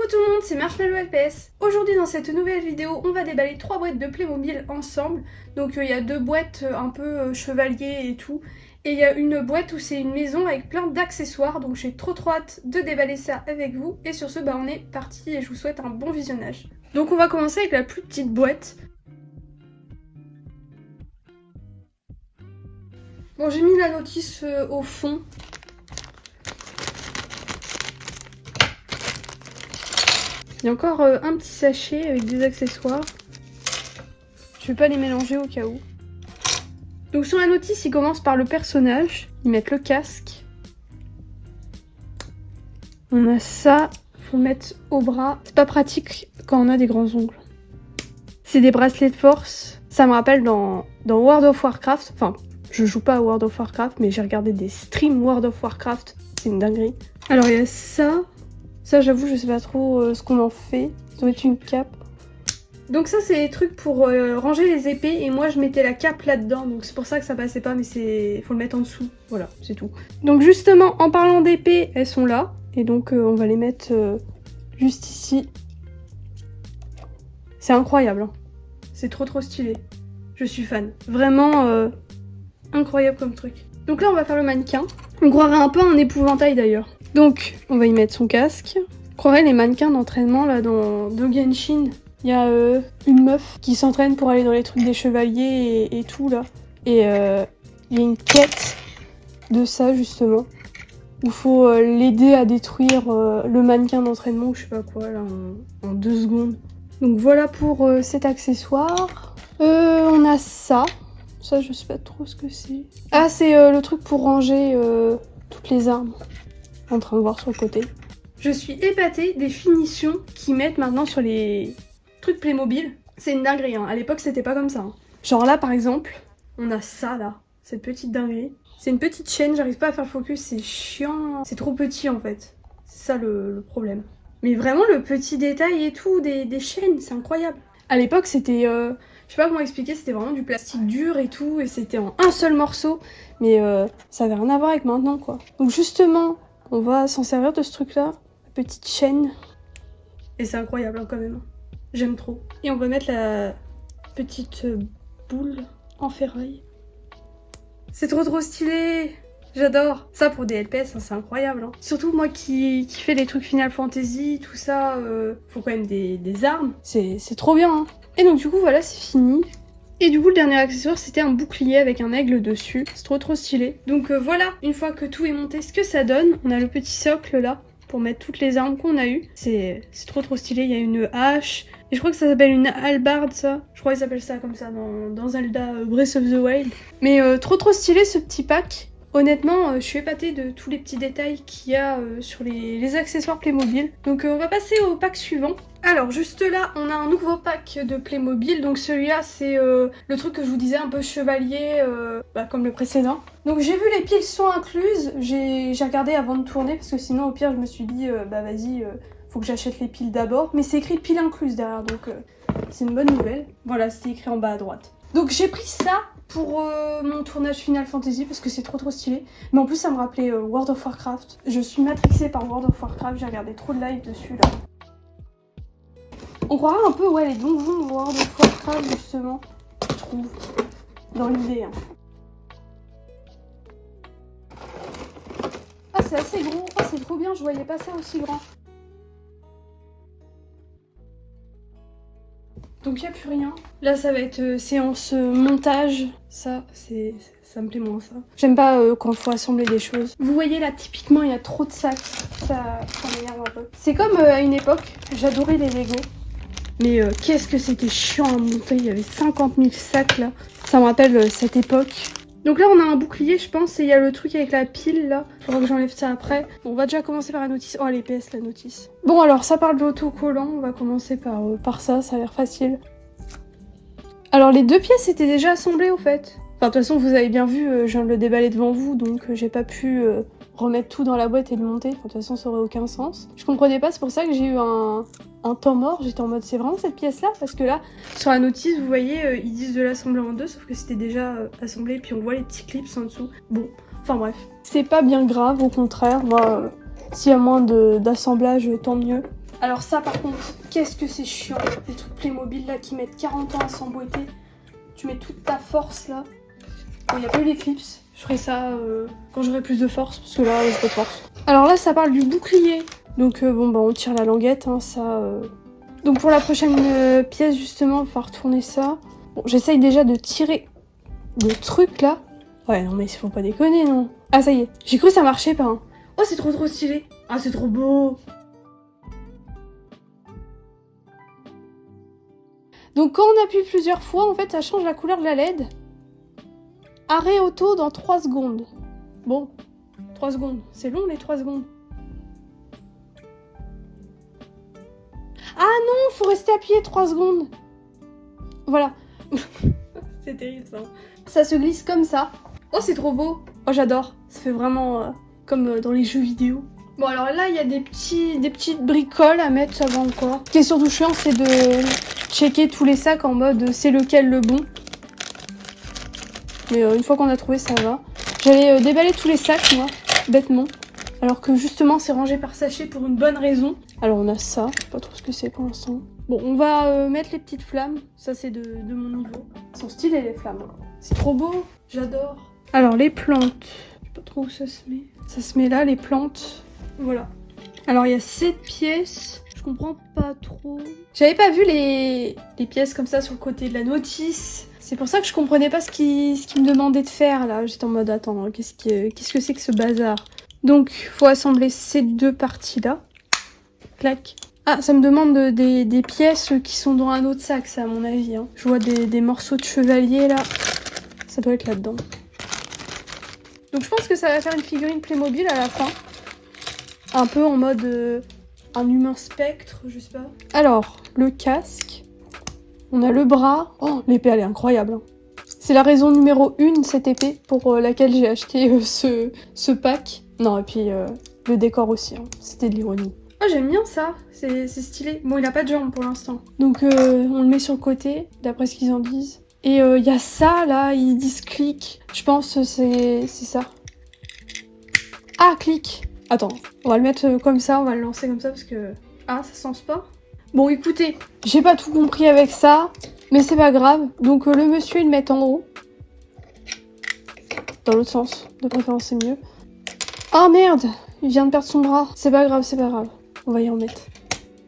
Coucou tout le monde, c'est Marshmallow LPS. Aujourd'hui dans cette nouvelle vidéo, on va déballer 3 boîtes de Playmobil ensemble. Donc il y a 2 boîtes un peu chevalier et tout. Et il y a une boîte où c'est une maison avec plein d'accessoires. Donc j'ai trop hâte de déballer ça avec vous. Et sur ce, on est parti et je vous souhaite un bon visionnage. Donc on va commencer avec la plus petite boîte. Bon, j'ai mis la notice au fond. Il y a encore un petit sachet avec des accessoires. Je vais pas les mélanger au cas où. Donc sur la notice, ils commencent par le personnage. Ils mettent le casque. On a ça. Faut le mettre au bras. C'est pas pratique quand on a des grands ongles. C'est des bracelets de force. Ça me rappelle dans World of Warcraft. Enfin, je joue pas à World of Warcraft, mais j'ai regardé des streams World of Warcraft. C'est une dinguerie. Alors il y a ça. Ça, j'avoue, je sais pas trop ce qu'on en fait. Ça doit être une cape. Donc ça, c'est les trucs pour ranger les épées. Et moi, je mettais la cape là-dedans. Donc c'est pour ça que ça passait pas, mais faut le mettre en dessous. Voilà, c'est tout. Donc justement, en parlant d'épées, elles sont là. Et donc, on va les mettre juste ici. C'est incroyable. Hein. C'est trop stylé. Je suis fan. Vraiment incroyable comme truc. Donc là, on va faire le mannequin. On croirait un peu un épouvantail d'ailleurs. Donc, on va y mettre son casque. On croirait les mannequins d'entraînement là dans Genshin. Il y a une meuf qui s'entraîne pour aller dans les trucs des chevaliers et tout là. Et il y a une quête de ça justement. Où il faut l'aider à détruire le mannequin d'entraînement ou je sais pas quoi là en 2 secondes. Donc voilà pour cet accessoire. On a ça. Ça, je sais pas trop ce que c'est. Ah, c'est le truc pour ranger toutes les armes. En train de voir sur le côté. Je suis épatée des finitions qu'ils mettent maintenant sur les trucs Playmobil. C'est une dinguerie, hein. À l'époque, c'était pas comme ça. Hein. Genre là, par exemple, on a ça, là. Cette petite dinguerie. C'est une petite chaîne, j'arrive pas à faire focus, c'est chiant. C'est trop petit, en fait. C'est ça le problème. Mais vraiment, le petit détail et tout des chaînes, c'est incroyable. À l'époque, c'était... je sais pas comment expliquer, c'était vraiment du plastique dur et tout, et c'était en un seul morceau. Mais ça avait rien à voir avec maintenant, quoi. Donc justement... On va s'en servir de ce truc-là, la petite chaîne. Et c'est incroyable hein, quand même. J'aime trop. Et on va mettre la petite boule en ferraille. C'est trop stylé. J'adore. Ça pour des LPS, hein, c'est incroyable. Hein. Surtout moi qui fais des trucs Final Fantasy, tout ça, faut quand même des armes. C'est trop bien. Hein. Et donc du coup voilà, c'est fini. Et du coup le dernier accessoire c'était un bouclier avec un aigle dessus, c'est trop stylé. Donc voilà, une fois que tout est monté, ce que ça donne, on a le petit socle là pour mettre toutes les armes qu'on a eues. C'est trop stylé, il y a une hache, et je crois que ça s'appelle une hallebarde ça. Je crois qu'ils s'appellent ça comme ça dans Zelda Breath of the Wild. Mais trop stylé ce petit pack. Honnêtement, je suis épatée de tous les petits détails qu'il y a sur les accessoires Playmobil. Donc on va passer au pack suivant. Alors juste là, on a un nouveau pack de Playmobil. Donc celui-là, c'est le truc que je vous disais, un peu chevalier, comme le précédent. Donc j'ai vu les piles sont incluses. J'ai regardé avant de tourner parce que sinon au pire je me suis dit, vas-y, faut que j'achète les piles d'abord. Mais c'est écrit piles incluses derrière, donc c'est une bonne nouvelle. Voilà, c'était écrit en bas à droite. Donc j'ai pris ça pour mon tournage Final Fantasy parce que c'est trop stylé. Mais en plus ça me rappelait World of Warcraft. Je suis matrixée par World of Warcraft, j'ai regardé trop de live dessus là. On croirait un peu les donjons de World of Warcraft justement, je trouve, dans l'idée. Hein. Ah c'est assez gros, oh c'est trop bien, je voyais pas ça aussi grand. Donc il n'y a plus rien. Là ça va être séance montage. Ça me plaît moins ça. J'aime pas quand il faut assembler des choses. Vous voyez là typiquement il y a trop de sacs. Ça m'énerve un peu. C'est comme à une époque, j'adorais les Lego. Mais qu'est-ce que c'était chiant à monter. Il y avait 50 000 sacs là. Ça me rappelle cette époque. Donc là on a un bouclier je pense et il y a le truc avec la pile là. Faudra que j'enlève ça après. Bon, on va déjà commencer par la notice. Oh l'EPS la notice. Bon alors ça parle de l'autocollant. On va commencer par ça a l'air facile. Alors les 2 pièces étaient déjà assemblées au fait. Enfin de toute façon vous avez bien vu, je viens de le déballer devant vous donc j'ai pas pu remettre tout dans la boîte et le monter. Enfin, de toute façon ça aurait aucun sens. Je comprenais pas, c'est pour ça que j'ai eu un temps mort. J'étais en mode c'est vraiment cette pièce là parce que là sur la notice vous voyez ils disent de l'assembler en 2 sauf que c'était déjà assemblé puis on voit les petits clips en dessous. Bon, enfin bref. C'est pas bien grave au contraire, moi s'il y a moins d'assemblage tant mieux. Alors ça par contre, qu'est-ce que c'est chiant. Les trucs Playmobil là qui mettent 40 ans à s'emboîter. Tu mets toute ta force là. Bon, il n'y a pas eu les clips. Je ferai ça quand j'aurai plus de force, parce que là, j'ai pas de force. Alors là, ça parle du bouclier. Donc bon, bah on tire la languette, hein, ça... Donc pour la prochaine pièce, justement, il va falloir tourner ça. Bon, j'essaye déjà de tirer le truc là. Ouais, non mais il faut pas déconner, non. Ah, ça y est, j'ai cru que ça marchait pas. Hein. Oh, c'est trop stylé. Ah, c'est trop beau. Donc quand on appuie plusieurs fois, en fait, ça change la couleur de la LED. Arrêt auto dans 3 secondes. Bon, 3 secondes. C'est long les 3 secondes. Ah non, faut rester appuyé 3 secondes. Voilà. C'est terrible ça. Ça se glisse comme ça. Oh, c'est trop beau. Oh, j'adore. Ça fait vraiment comme dans les jeux vidéo. Bon, alors là, il y a des petites bricoles à mettre, ça va encore. Ce qui est surtout chiant, c'est de checker tous les sacs en mode c'est lequel le bon. Mais une fois qu'on a trouvé, ça va. J'allais déballer tous les sacs, moi, bêtement. Alors que justement, c'est rangé par sachet pour une bonne raison. Alors on a ça, je sais pas trop ce que c'est pour l'instant. Bon, on va mettre les petites flammes. Ça, c'est de mon niveau. Elles sont stylées, les flammes. C'est trop beau, j'adore. Alors, les plantes. Je sais pas trop où ça se met. Ça se met là, les plantes. Voilà. Alors, il y a 7 pièces. Je comprends pas trop. J'avais pas vu les pièces comme ça sur le côté de la notice. C'est pour ça que je comprenais pas ce qu'il me demandait de faire là. J'étais en mode attends, qu'est-ce que c'est que ce bazar? Donc faut assembler ces 2 parties là. Clac. Ah, ça me demande des pièces qui sont dans un autre sac, ça à mon avis. Hein. Je vois des morceaux de chevalier là. Ça doit être là-dedans. Donc je pense que ça va faire une figurine Playmobil à la fin. Un peu en mode un humain spectre, je sais pas. Alors, le casque. On a le bras. Oh, l'épée, elle est incroyable. Hein. C'est la raison numéro 1, cette épée, pour laquelle j'ai acheté ce pack. Non, et puis le décor aussi. Hein. C'était de l'ironie. Oh, j'aime bien ça. C'est stylé. Bon, il a pas de jambes pour l'instant. Donc, on le met sur le côté, d'après ce qu'ils en disent. Et il y a ça, là, ils disent clic. Je pense que c'est ça. Ah, clic. Attends, on va le mettre comme ça, on va le lancer comme ça, parce que... Ah, ça sent pas. Bon, écoutez, j'ai pas tout compris avec ça, mais c'est pas grave. Donc le monsieur, il le met en haut. Dans l'autre sens, de préférence, c'est mieux. Ah merde, il vient de perdre son bras. C'est pas grave, c'est pas grave. On va y en mettre.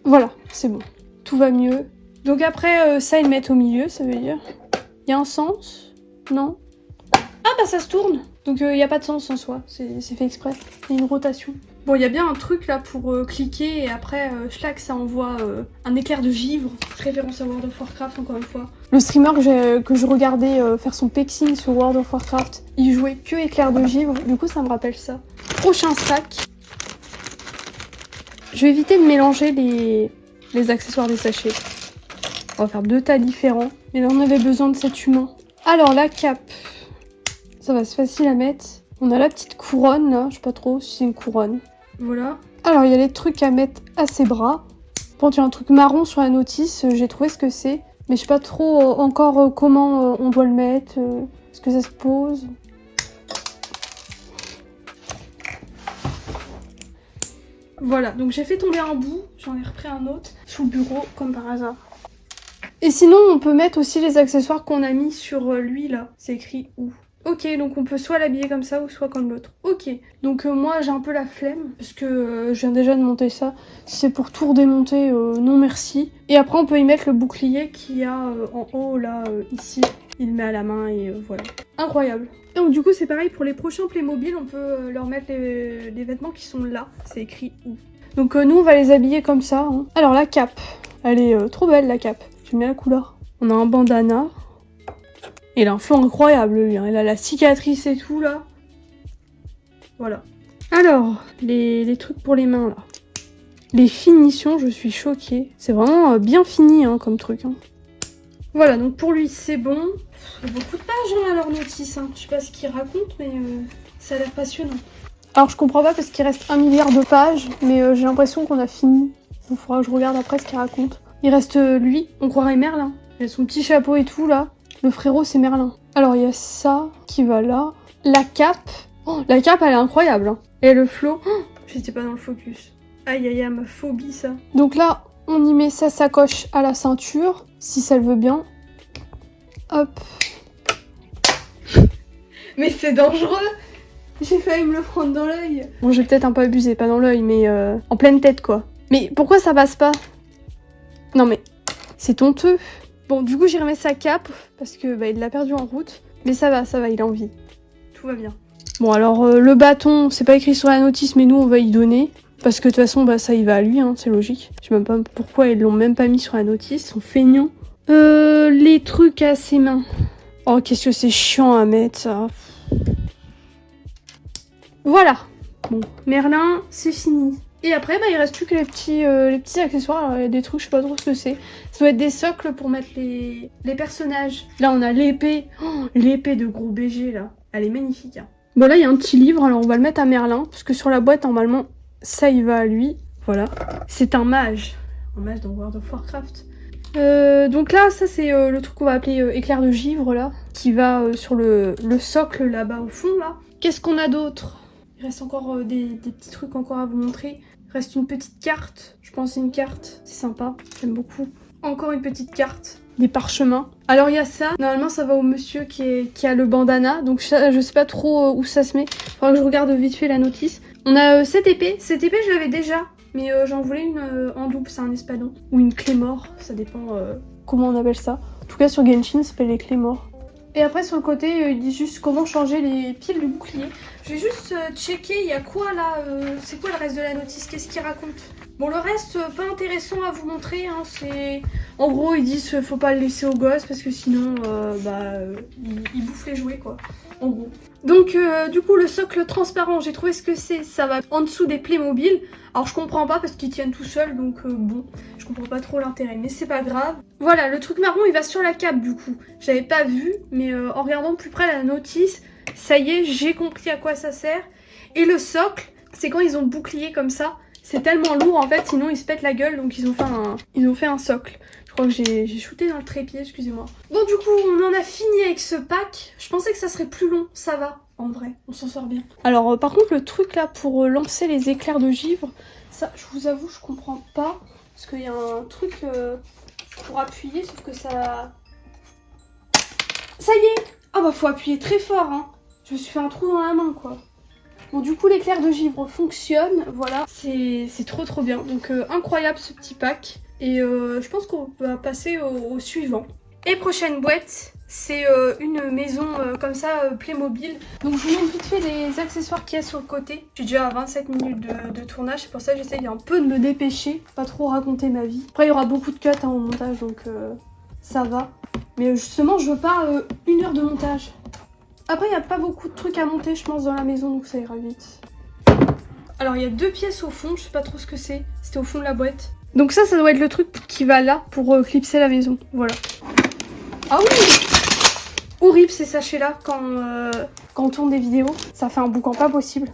Voilà, c'est bon. Tout va mieux. Donc après, ça, ils le mettent au milieu, ça veut dire. Il y a un sens? Non? Ah bah ça se tourne. Donc il n'y a pas de sens en soi, c'est fait exprès. Il y a une rotation. Bon, il y a bien un truc là pour cliquer et après, schlac, ça envoie un éclair de givre. Référence à World of Warcraft, encore une fois. Le streamer que je regardais faire son pexing sur World of Warcraft, il jouait que éclair de givre, du coup ça me rappelle ça. Prochain sac. Je vais éviter de mélanger les accessoires des sachets. On va faire 2 tas différents. Mais là, on avait besoin de cet humain. Alors, la cape. Ça va, c'est facile à mettre. On a la petite couronne, là. Je sais pas trop si c'est une couronne. Voilà. Alors, il y a les trucs à mettre à ses bras. Bon, il y a un truc marron sur la notice. J'ai trouvé ce que c'est. Mais je sais pas trop encore comment on doit le mettre. Est-ce que ça se pose? Voilà, donc j'ai fait tomber un bout. J'en ai repris un autre sous le bureau, comme par hasard. Et sinon, on peut mettre aussi les accessoires qu'on a mis sur lui, là. C'est écrit où? Ok, donc on peut soit l'habiller comme ça ou soit comme l'autre. Ok, donc moi j'ai un peu la flemme parce que je viens déjà de monter ça. Si c'est pour tout redémonter, non merci. Et après on peut y mettre le bouclier qu'il y a en haut là, ici. Il le met à la main et voilà. Incroyable. Et donc du coup c'est pareil pour les prochains Playmobil, on peut leur mettre les vêtements qui sont là. C'est écrit où. Donc nous on va les habiller comme ça. Hein. Alors la cape, elle est trop belle la cape. J'aime bien la couleur. On a un bandana. Il a un flanc incroyable, lui. Hein. Il a la cicatrice et tout, là. Voilà. Alors, les trucs pour les mains, là. Les finitions, je suis choquée. C'est vraiment bien fini, hein, comme truc. Hein. Voilà, donc pour lui, c'est bon. Il y a beaucoup de pages, hein, à leur notice. Hein. Je sais pas ce qu'ils racontent, mais ça a l'air passionnant. Alors, je comprends pas parce qu'il reste 1 milliard de pages, mais j'ai l'impression qu'on a fini. Il faudra que je regarde après ce qu'il raconte. Il reste lui, on croirait Merlin. Il a son petit chapeau et tout, là. Le frérot, c'est Merlin. Alors, il y a ça qui va là. La cape. Oh, la cape, elle est incroyable. Hein. Et le flot. Oh, j'étais pas dans le focus. Aïe aïe aïe, ma phobie ça. Donc là, on y met sa sacoche à la ceinture, si ça le veut bien. Hop. Mais c'est dangereux. J'ai failli me le prendre dans l'œil. Bon, j'ai peut-être un peu abusé, pas dans l'œil, mais en pleine tête quoi. Mais pourquoi ça passe pas? Non mais, c'est honteux. Bon, du coup, j'ai remis sa cape, parce que bah, il l'a perdu en route. Mais ça va, il est en vie. Tout va bien. Bon, alors, le bâton, c'est pas écrit sur la notice, mais nous, on va y donner. Parce que de toute façon, bah, ça, il va à lui, hein, c'est logique. Je sais même pas pourquoi ils l'ont même pas mis sur la notice, ils sont feignants. Les trucs à ses mains. Oh, qu'est-ce que c'est chiant à mettre, ça. Voilà. Bon, Merlin, c'est fini. Et après, bah, il reste plus que les petits accessoires. Alors, il y a des trucs, je sais pas trop ce que c'est. Ça doit être des socles pour mettre les personnages. Là, on a l'épée. Oh, l'épée de gros BG, là. Elle est magnifique, hein. Bon, là, il y a un petit livre. Alors, on va le mettre à Merlin. Parce que sur la boîte, normalement, ça, il va à lui. Voilà. C'est un mage. Un mage dans World of Warcraft. Donc là, ça, c'est le truc qu'on va appeler éclair de givre, là. Qui va sur le socle, là-bas, au fond, là. Qu'est-ce qu'on a d'autre? Il reste encore des petits trucs encore à vous montrer. Il reste une petite carte. Je pense que c'est une carte. C'est sympa. J'aime beaucoup. Encore une petite carte. Des parchemins. Alors il y a ça. Normalement ça va au monsieur qui a le bandana. Donc je sais pas trop où ça se met. Faudra que je regarde vite fait la notice. On a cette épée. Cette épée je l'avais déjà. Mais j'en voulais une en double. C'est un espadon. Ou une clé mort. Ça dépend comment on appelle ça. En tout cas sur Genshin ça s'appelle les clés morts. Et après sur le côté, il dit juste comment changer les piles du bouclier. Je vais juste checker, il y a quoi là c'est quoi le reste de la notice? Qu'est-ce qu'il raconte? Bon, le reste, pas intéressant à vous montrer, hein, c'est... En gros, ils disent faut pas le laisser aux gosses parce que sinon, ils bouffent les jouets, quoi. En gros. Donc, du coup, le socle transparent, j'ai trouvé ce que c'est. Ça va en dessous des Playmobil. Alors, je comprends pas parce qu'ils tiennent tout seuls, donc bon, je comprends pas trop l'intérêt, mais c'est pas grave. Voilà, le truc marron, il va sur la cape, du coup. J'avais pas vu, mais en regardant de plus près la notice, ça y est, j'ai compris à quoi ça sert. Et le socle, c'est quand ils ont le bouclier comme ça. C'est tellement lourd en fait, sinon ils se pètent la gueule, donc ils ont fait un socle. Je crois que j'ai shooté dans le trépied, excusez-moi. Bon, du coup, on en a fini avec ce pack. Je pensais que ça serait plus long, ça va, en vrai, on s'en sort bien. Alors, par contre, le truc là pour lancer les éclairs de givre, ça, je vous avoue, je comprends pas. Parce qu'il y a un truc pour appuyer, sauf que ça... Ça y est! Ah bah, faut appuyer très fort, hein. Je me suis fait un trou dans la main, quoi. Bon, du coup, l'éclair de givre fonctionne, voilà, c'est trop bien. Donc, incroyable ce petit pack. Et je pense qu'on va passer au suivant. Et prochaine boîte, c'est une maison comme ça, Playmobil. Donc, je vous montre vite fait les accessoires qu'il y a sur le côté. J'ai déjà à 27 minutes de tournage, c'est pour ça que j'essaye un peu de me dépêcher, pas trop raconter ma vie. Après, il y aura beaucoup de cuts hein, au montage, donc ça va. Mais justement, je veux pas 1 heure de montage. Après, il n'y a pas beaucoup de trucs à monter, je pense, dans la maison, donc ça ira vite. Alors, il y a 2 pièces au fond, je sais pas trop ce que c'est. C'était au fond de la boîte. Donc ça doit être le truc qui va là pour clipser la maison. Voilà. Ah oui! Horrible ces sachets-là quand on tourne des vidéos. Ça fait un boucan pas possible.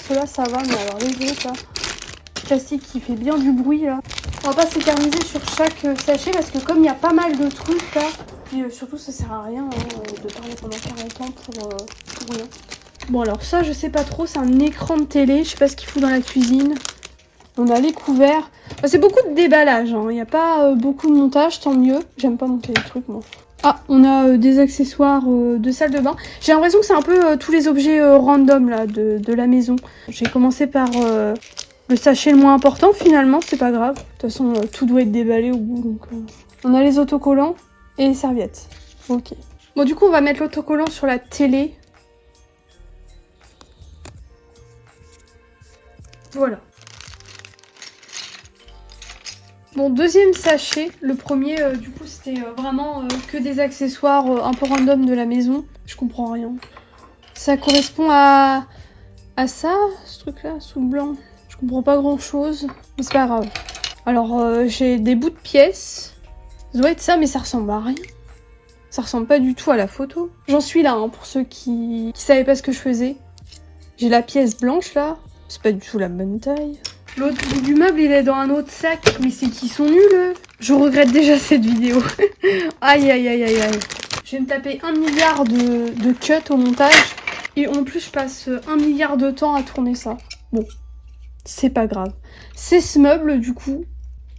Ceux-là, ça va, mais alors les autres, là... Plastique qui fait bien du bruit, là. On va pas s'éterniser sur chaque sachet, parce que comme il y a pas mal de trucs, là... Puis surtout ça sert à rien hein, de parler pendant 40 ans pour rien. Bon alors ça je sais pas trop, c'est un écran de télé, je sais pas ce qu'il fout dans la cuisine. On a les couverts. Enfin, c'est beaucoup de déballage, il n'y a pas beaucoup de montage, tant mieux. J'aime pas monter les trucs moi. Ah, on a des accessoires de salle de bain. J'ai l'impression que c'est un peu tous les objets random là de la maison. J'ai commencé par le sachet le moins important finalement, c'est pas grave. De toute façon tout doit être déballé au bout donc... On a les autocollants. Et les serviettes. Ok. Bon, du coup, on va mettre l'autocollant sur la télé. Voilà. Bon, deuxième sachet. Le premier, du coup, c'était vraiment que des accessoires un peu random de la maison. Je comprends rien. Ça correspond à ça, ce truc-là, sous le blanc. Je comprends pas grand-chose. Mais c'est pas grave. Alors, j'ai des bouts de pièces. Ça doit être ça, mais ça ressemble à rien. Ça ressemble pas du tout à la photo. J'en suis là, hein, pour ceux qui savaient pas ce que je faisais. J'ai la pièce blanche, là. C'est pas du tout la bonne taille. L'autre bout du meuble, il est dans un autre sac. Mais c'est qu'ils sont nuls, eux. Je regrette déjà cette vidéo. Aïe, aïe, aïe, aïe, aïe. Je vais me taper 1 milliard de cuts au montage. Et en plus, je passe 1 milliard de temps à tourner ça. Bon. c'est pas grave. C'est ce meuble du coup,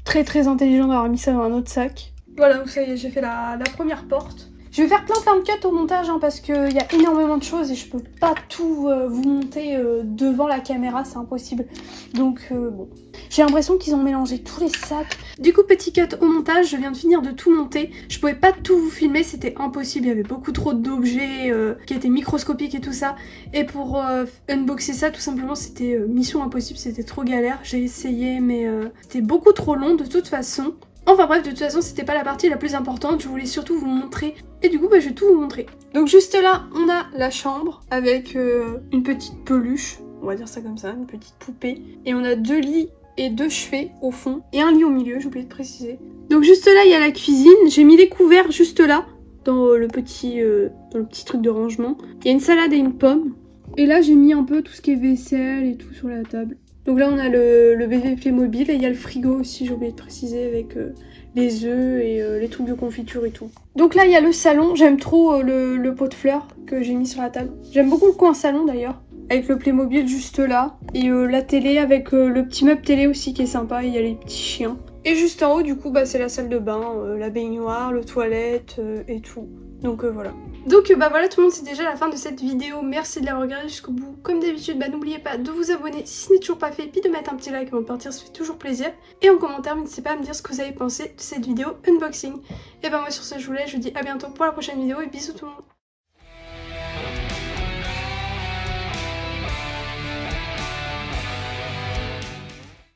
très très intelligent d'avoir mis ça dans un autre sac. Voilà, donc ça y est, j'ai fait la première porte. Je vais faire plein de cuts au montage hein, parce qu'il y a énormément de choses et je peux pas tout vous monter devant la caméra, c'est impossible. Donc bon, j'ai l'impression qu'ils ont mélangé tous les sacs. Du coup, petit cut au montage, je viens de finir de tout monter. Je pouvais pas tout vous filmer, c'était impossible, il y avait beaucoup trop d'objets qui étaient microscopiques et tout ça. Et pour unboxer ça, tout simplement, c'était mission impossible, c'était trop galère. J'ai essayé mais c'était beaucoup trop long de toute façon. Enfin bref, de toute façon, c'était pas la partie la plus importante, je voulais surtout vous montrer. Et du coup, je vais tout vous montrer. Donc juste là, on a la chambre avec une petite peluche, on va dire ça comme ça, une petite poupée. Et on a 2 lits et 2 chevets au fond, et un lit au milieu, j'ai oublié de préciser. Donc juste là, il y a la cuisine, j'ai mis les couverts juste là, dans le petit truc de rangement. Il y a une salade et une pomme. Et là, j'ai mis un peu tout ce qui est vaisselle et tout sur la table. Donc là on a le bébé Playmobil et il y a le frigo aussi, j'ai oublié de préciser, avec les œufs et les trucs de confiture et tout. Donc là il y a le salon, j'aime trop le pot de fleurs que j'ai mis sur la table. J'aime beaucoup le coin salon d'ailleurs, avec le Playmobil juste là. Et la télé avec le petit meuble télé aussi qui est sympa, et il y a les petits chiens. Et juste en haut du coup c'est la salle de bain, la baignoire, le toilette et tout. Donc voilà. Donc voilà tout le monde, c'est déjà la fin de cette vidéo. Merci de l'avoir regardé jusqu'au bout. Comme d'habitude, n'oubliez pas de vous abonner si ce n'est toujours pas fait, puis de mettre un petit like avant de partir, ça fait toujours plaisir. Et en commentaire, n'hésitez pas à me dire ce que vous avez pensé de cette vidéo unboxing. Et moi sur ce, je vous laisse, je vous dis à bientôt pour la prochaine vidéo et bisous tout le monde.